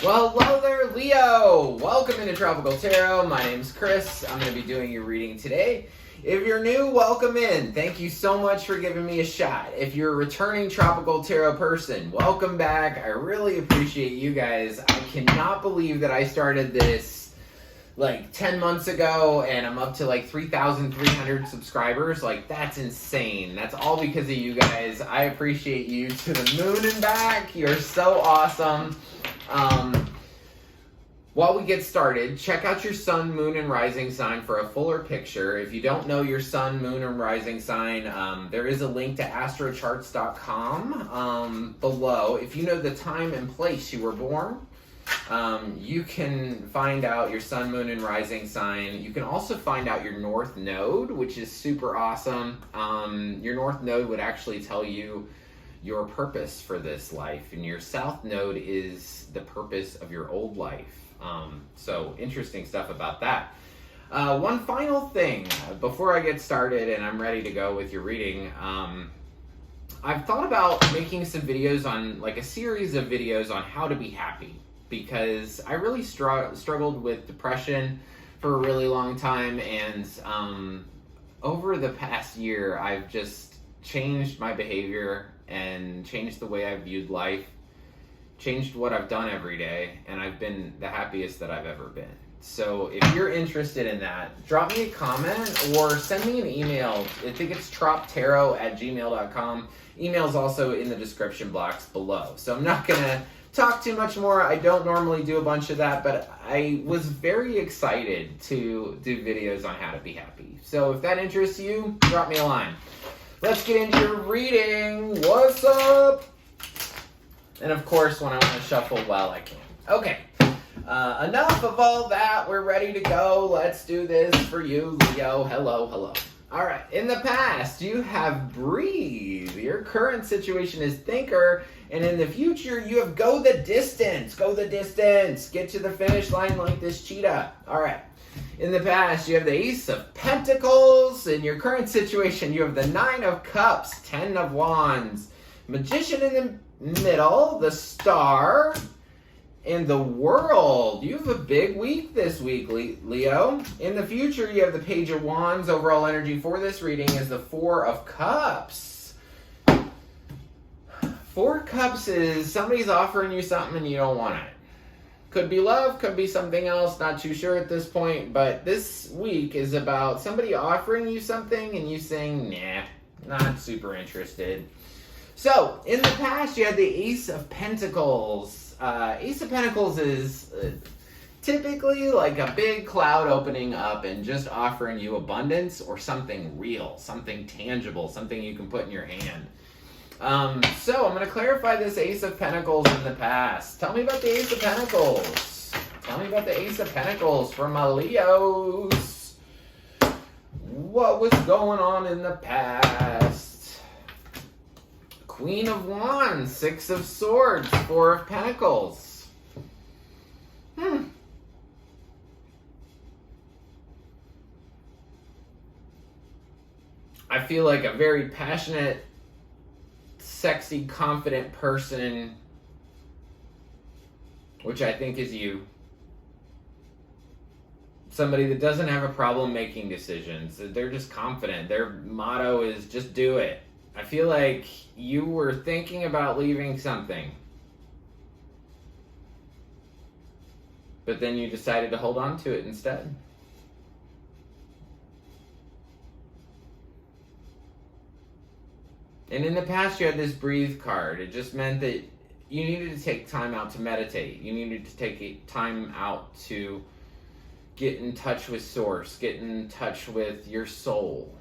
Well, hello there, Leo. Welcome into Tropical Tarot. My name's Chris. I'm going to be doing your reading today. If you're new, welcome in. Thank you so much for giving me a shot. If you're a returning Tropical Tarot person, welcome back. I really appreciate you guys. I cannot believe that I started this like 10 months ago and I'm up to like 3,300 subscribers. Like, that's insane. That's all because of you guys. I appreciate you to the moon and back. You're so awesome. While we get started, check out your sun, moon, and rising sign for a fuller picture. If you don't know your sun, moon, and rising sign, there is a link to astrocharts.com below. If you know the time and place you were born, you can find out your sun, moon, and rising sign. You can also find out your north node, which is super awesome. Your north node would actually tell you your purpose for this life, and your south node is the purpose of your old life. So interesting stuff about that. One final thing before I get started and I'm ready to go with your reading. I've thought about making some videos on, like a series of videos on how to be happy, because I really struggled with depression for a really long time, and over the past year I've just changed my behavior and changed the way I viewed life, changed what I've done every day, and I've been the happiest that I've ever been. So if you're interested in that, drop me a comment or send me an email. I think it's troptarot@gmail.com. Email's also in the description box below. So I'm not gonna talk too much more. I don't normally do a bunch of that, but I was very excited to do videos on how to be happy. So if that interests you, drop me a line. Let's get into your reading. What's up? And of course, when I want to shuffle, well, I can. Okay, enough of all that. We're ready to go. Let's do this for you, Leo. Hello, hello. All right, in the past, you have breathe. Your current situation is thinker. And in the future, you have go the distance. Go the distance. Get to the finish line like this cheetah. All right. In the past, you have the Ace of Pentacles. In your current situation, you have the Nine of Cups, Ten of Wands, Magician in the middle, the Star, and the World. You have a big week this week, Leo. In the future, you have the Page of Wands. Overall energy for this reading is the Four of Cups. Four Cups is somebody's offering you something and you don't want it. Could be love, could be something else, not too sure at this point, but this week is about somebody offering you something and you saying, nah, not super interested. So, in the past, you had the Ace of Pentacles. Ace of Pentacles is typically like a big cloud opening up and just offering you abundance or something real, something tangible, something you can put in your hand. So, I'm going to clarify this Ace of Pentacles in the past. Tell me about the Ace of Pentacles. Tell me about the Ace of Pentacles for my Leos. What was going on in the past? Queen of Wands, Six of Swords, Four of Pentacles. I feel like a very passionate, sexy, confident person, which I think is you. Somebody that doesn't have a problem making decisions. They're just confident. Their motto is just do it. I feel like you were thinking about leaving something, but then you decided to hold on to it instead. And in the past, you had this breathe card. It just meant that you needed to take time out to meditate. You needed to take time out to get in touch with Source, get in touch with your soul.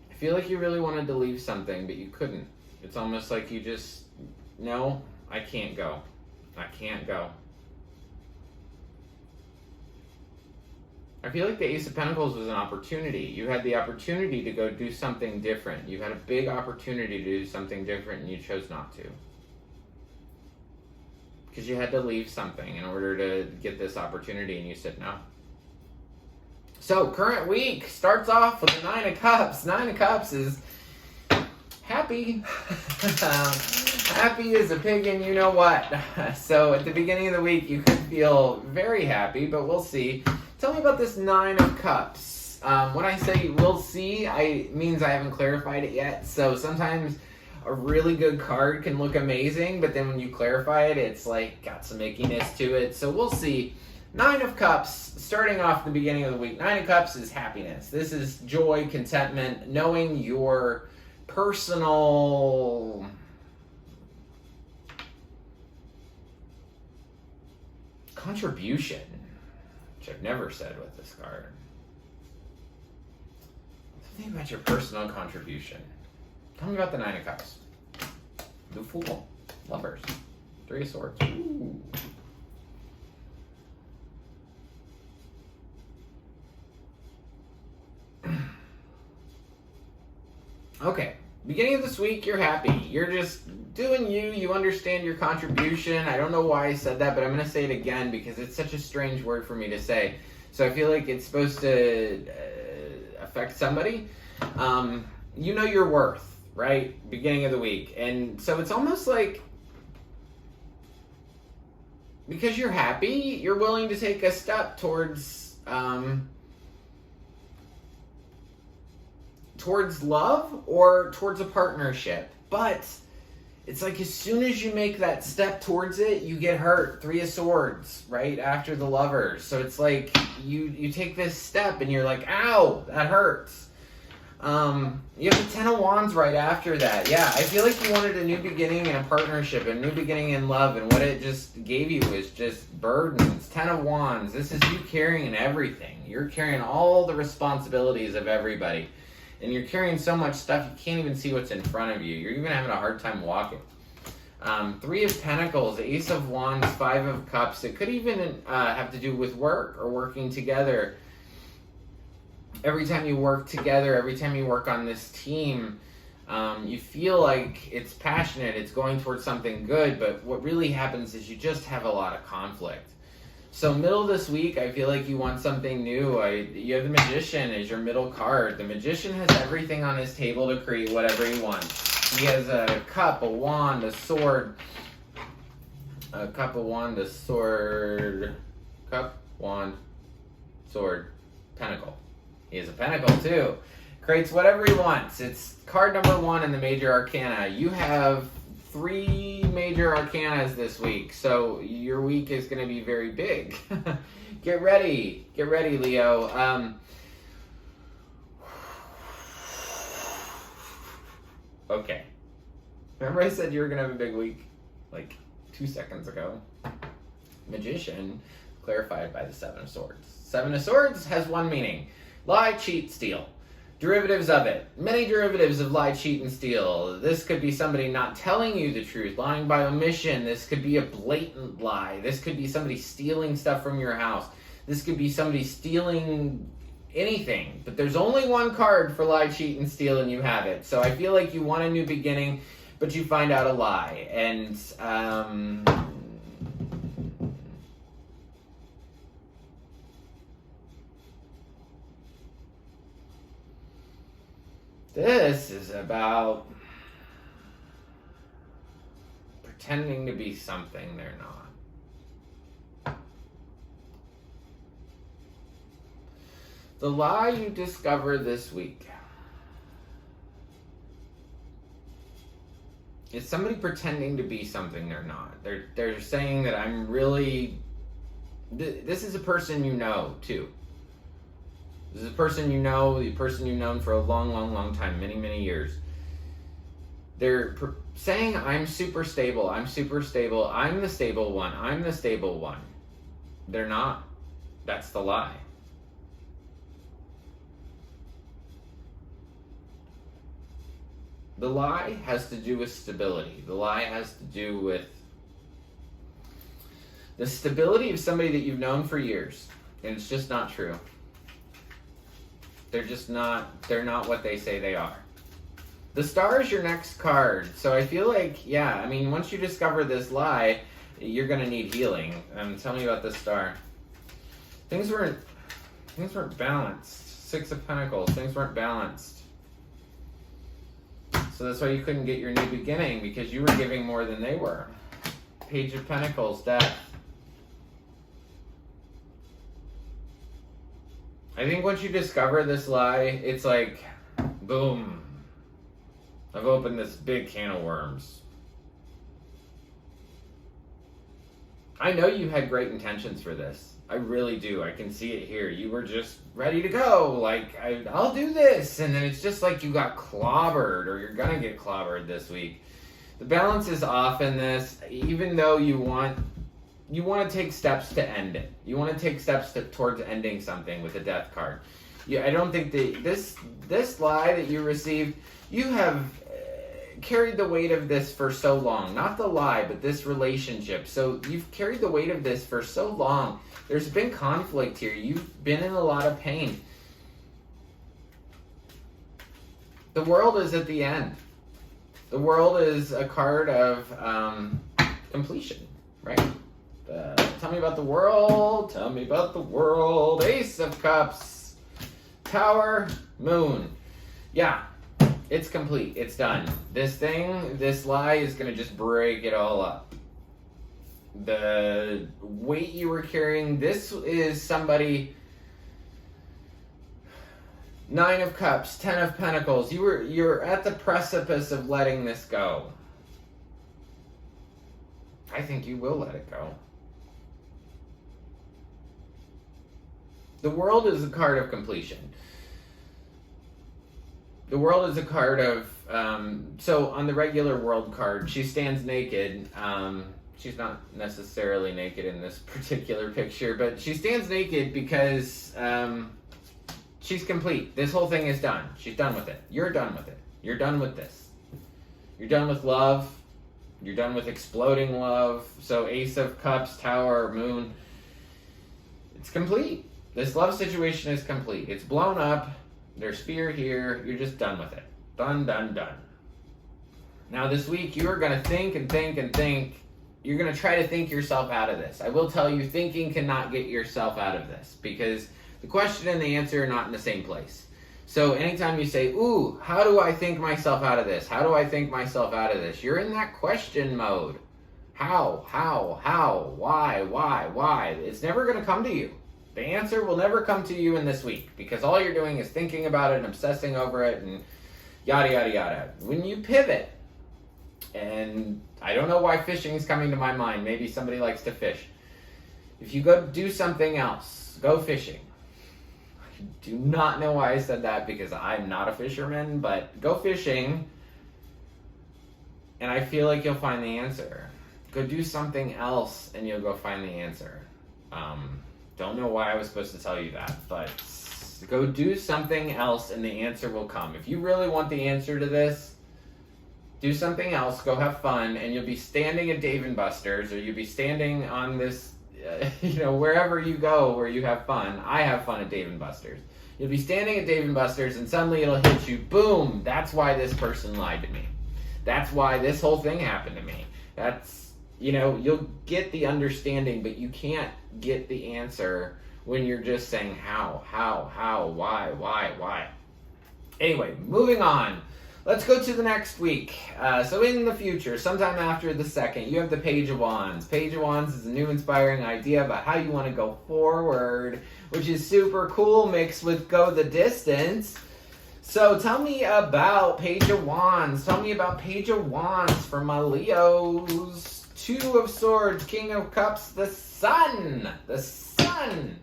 I feel like you really wanted to leave something, but you couldn't. It's almost like you just, no, I can't go. I can't go. I feel like the Ace of Pentacles was an opportunity. You had the opportunity to go do something different. You had a big opportunity to do something different and you chose not to. Because you had to leave something in order to get this opportunity and you said no. So, current week starts off with the Nine of Cups. Nine of Cups is happy. Happy as a pig and you know what. So at the beginning of the week, you could feel very happy, but we'll see. Tell me about this 9 of Cups. When I say we'll see, it means I haven't clarified it yet. So sometimes a really good card can look amazing, but then when you clarify it, it's like got some ickiness to it. So we'll see. 9 of Cups, starting off the beginning of the week. 9 of Cups is happiness. This is joy, contentment, knowing your personal contribution, which I've never said with this card. Something about your personal contribution. Tell me about the 9 of Cups. The Fool. Lovers. 3 of Swords. Ooh. Okay. Beginning of this week, you're happy. You're just doing you. You understand your contribution. I don't know why I said that, but I'm going to say it again because it's such a strange word for me to say. So I feel like it's supposed to affect somebody. You know your worth, right? Beginning of the week. And so it's almost like because you're happy, you're willing to take a step towards love or towards a partnership. But it's like as soon as you make that step towards it, you get hurt. 3 of Swords, right after the Lovers. So it's like you take this step and you're like, ow, that hurts. You have the 10 of Wands right after that. Yeah, I feel like you wanted a new beginning in a partnership, a new beginning in love, and what it just gave you was just burdens. 10 of Wands, this is you carrying everything. You're carrying all the responsibilities of everybody. And you're carrying so much stuff, you can't even see what's in front of you. You're even having a hard time walking. 3 of Pentacles, Ace of Wands, 5 of Cups. It could even have to do with work or working together. Every time you work together, every time you work on this team, you feel like it's passionate, it's going towards something good, but what really happens is you just have a lot of conflict. So middle of this week, I feel like you want something new. You have the Magician as your middle card. The Magician has everything on his table to create whatever he wants. He has a cup, a wand, a sword. A cup, a wand, a sword. Cup, wand, sword, pentacle. He has a pentacle too. Creates whatever he wants. It's card number 1 in the major arcana. You have 3 major arcanas this week, so your week is going to be very big. Get ready, Leo. Okay. Remember I said you were going to have a big week like 2 seconds ago? Magician, clarified by the 7 of Swords. 7 of Swords has one meaning. Lie, cheat, steal. Derivatives of it. Many derivatives of lie, cheat, and steal. This could be somebody not telling you the truth, lying by omission. This could be a blatant lie. This could be somebody stealing stuff from your house. This could be somebody stealing anything. But there's only one card for lie, cheat, and steal, and you have it. So I feel like you want a new beginning, but you find out a lie. And, this is about pretending to be something they're not. The lie you discover this week is somebody pretending to be something they're not. They're saying that I'm really... This is a person you know, too. This is a person you know, the person you've known for a long, long, long time, many, many years. They're saying, I'm super stable, I'm super stable, I'm the stable one, I'm the stable one. They're not. That's the lie. The lie has to do with stability. The lie has to do with the stability of somebody that you've known for years. And it's just not true. They're not what they say they are. The Star is your next card. So I feel like, yeah, I mean, once you discover this lie, you're going to need healing. Tell me about the Star. Things weren't balanced. 6 of Pentacles. Things weren't balanced. So that's why you couldn't get your new beginning, because you were giving more than they were. Page of Pentacles, Death. I think once you discover this lie, it's like, boom. I've opened this big can of worms. I know you had great intentions for this. I really do. I can see it here. You were just ready to go. Like, I'll do this. And then it's just like you got clobbered, or you're going to get clobbered this week. The balance is off in this, even though you want to take steps to end it. You want to take steps towards ending something with a Death card. I don't think that this lie that you received, you have carried the weight of this for so long. Not the lie, but this relationship. So you've carried the weight of this for so long. There's been conflict here. You've been in a lot of pain. The world is at the end. The world is a card of completion, right? Tell me about the world. Tell me about the world. Ace of Cups. Tower. Moon. Yeah. It's complete. It's done. This lie is going to just break it all up. The weight you were carrying, this is somebody... 9 of Cups, 10 of Pentacles. You're at the precipice of letting this go. I think you will let it go. The world is a card of completion. The world is a card of, so on the regular world card, she stands naked. She's not necessarily naked in this particular picture, but she stands naked because she's complete. This whole thing is done. She's done with it. You're done with it. You're done with this. You're done with love. You're done with exploding love. So Ace of Cups, Tower, Moon. It's complete. This love situation is complete. It's blown up. There's fear here. You're just done with it. Done, done, done. Now this week, you are going to think and think and think. You're going to try to think yourself out of this. I will tell you, thinking cannot get yourself out of this, because the question and the answer are not in the same place. So anytime you say, ooh, how do I think myself out of this? How do I think myself out of this? You're in that question mode. How, why? It's never going to come to you. The answer will never come to you in this week, because all you're doing is thinking about it and obsessing over it and yada, yada, yada. When you pivot, and I don't know why fishing is coming to my mind. Maybe somebody likes to fish. If you go do something else, go fishing. I do not know why I said that, because I'm not a fisherman, but go fishing, and I feel like you'll find the answer. Go do something else, and you'll go find the answer. Don't know why I was supposed to tell you that, but go do something else and the answer will come. If you really want the answer to this, do something else, go have fun, and you'll be standing at Dave & Buster's, or you'll be standing on this, wherever you go where you have fun. I have fun at Dave & Buster's. You'll be standing at Dave & Buster's, and suddenly it'll hit you, boom, that's why this person lied to me. That's why this whole thing happened to me. You'll get the understanding, but you can't get the answer when you're just saying how, why. Anyway, moving on. Let's go to the next week. So in the future, sometime after the 2nd, you have the Page of Wands. Page of Wands is a new inspiring idea about how you want to go forward, which is super cool, mixed with go the distance. So tell me about Page of Wands. Tell me about Page of Wands for my Leos. 2 of Swords, King of Cups, the Sun. The Sun.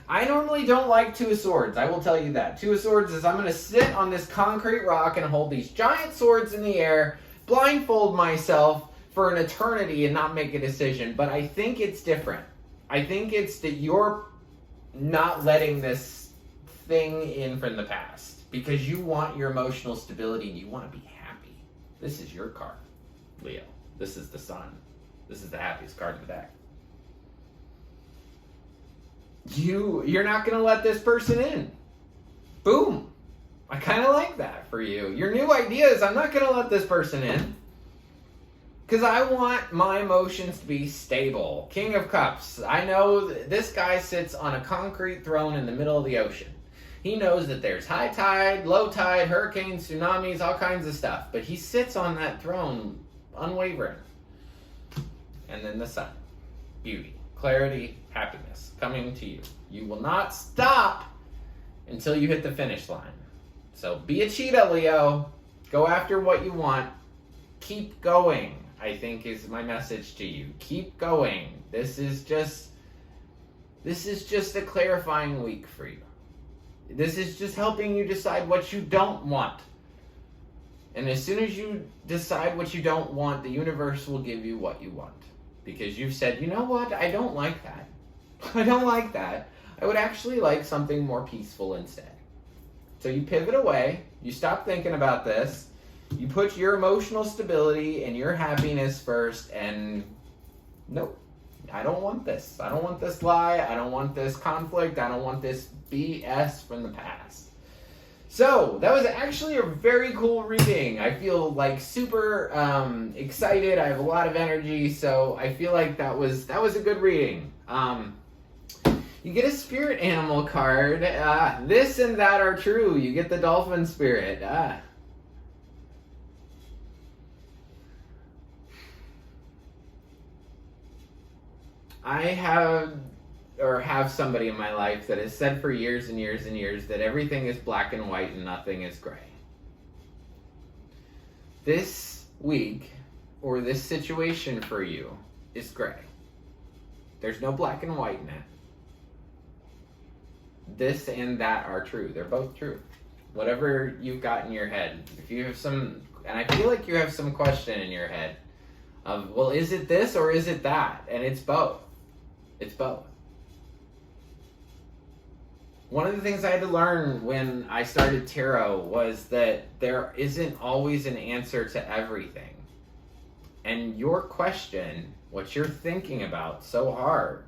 I normally don't like 2 of Swords. I will tell you that. 2 of Swords is I'm going to sit on this concrete rock and hold these giant swords in the air, blindfold myself for an eternity and not make a decision. But I think it's different. I think it's that you're not letting this thing in from the past, because you want your emotional stability and you want to be happy. This is your card, Leo. This is the Sun. This is the happiest card of the deck. You're not going to let this person in. Boom. I kind of like that for you. Your new idea is I'm not going to let this person in. Because I want my emotions to be stable. King of Cups. I know this guy sits on a concrete throne in the middle of the ocean. He knows that there's high tide, low tide, hurricanes, tsunamis, all kinds of stuff. But he sits on that throne unwavering. And then the sun. Beauty, clarity, happiness coming to you. You will not stop until you hit the finish line. So be a cheetah, Leo. Go after what you want. Keep going, I think, is my message to you. Keep going. This is just a clarifying week for you. This is just helping you decide what you don't want. And as soon as you decide what you don't want, the universe will give you what you want. Because you've said, you know what, I don't like that. I don't like that. I would actually like something more peaceful instead. So you pivot away, you stop thinking about this, you put your emotional stability and your happiness first, and nope, I don't want this. I don't want this lie. I don't want this conflict. I don't want this BS from the past. So, that was actually a very cool reading. I feel like super excited. I have a lot of energy, so I feel like that was a good reading. You get a spirit animal card. This and that are true. You get the dolphin spirit. I have somebody in my life that has said for years and years and years that everything is black and white and nothing is gray. This week, or this situation for you, is gray. There's no black and white in it. This and that are true. They're both true. Whatever you've got in your head. If you have some, and I feel like you have some question in your head of, well, is it this or is it that? And it's both. It's both. One of the things I had to learn when I started tarot was that there isn't always an answer to everything. And your question, what you're thinking about so hard,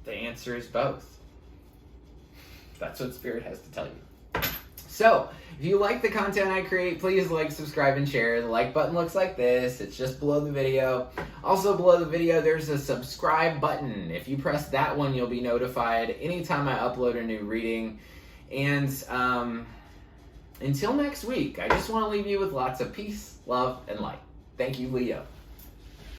the answer is both. That's what Spirit has to tell you. So, if you like the content I create, please like, subscribe, and share. The like button looks like this. It's just below the video. Also below the video, there's a subscribe button. If you press that one, you'll be notified anytime I upload a new reading. And until next week, I just want to leave you with lots of peace, love, and light. Thank you, Leo.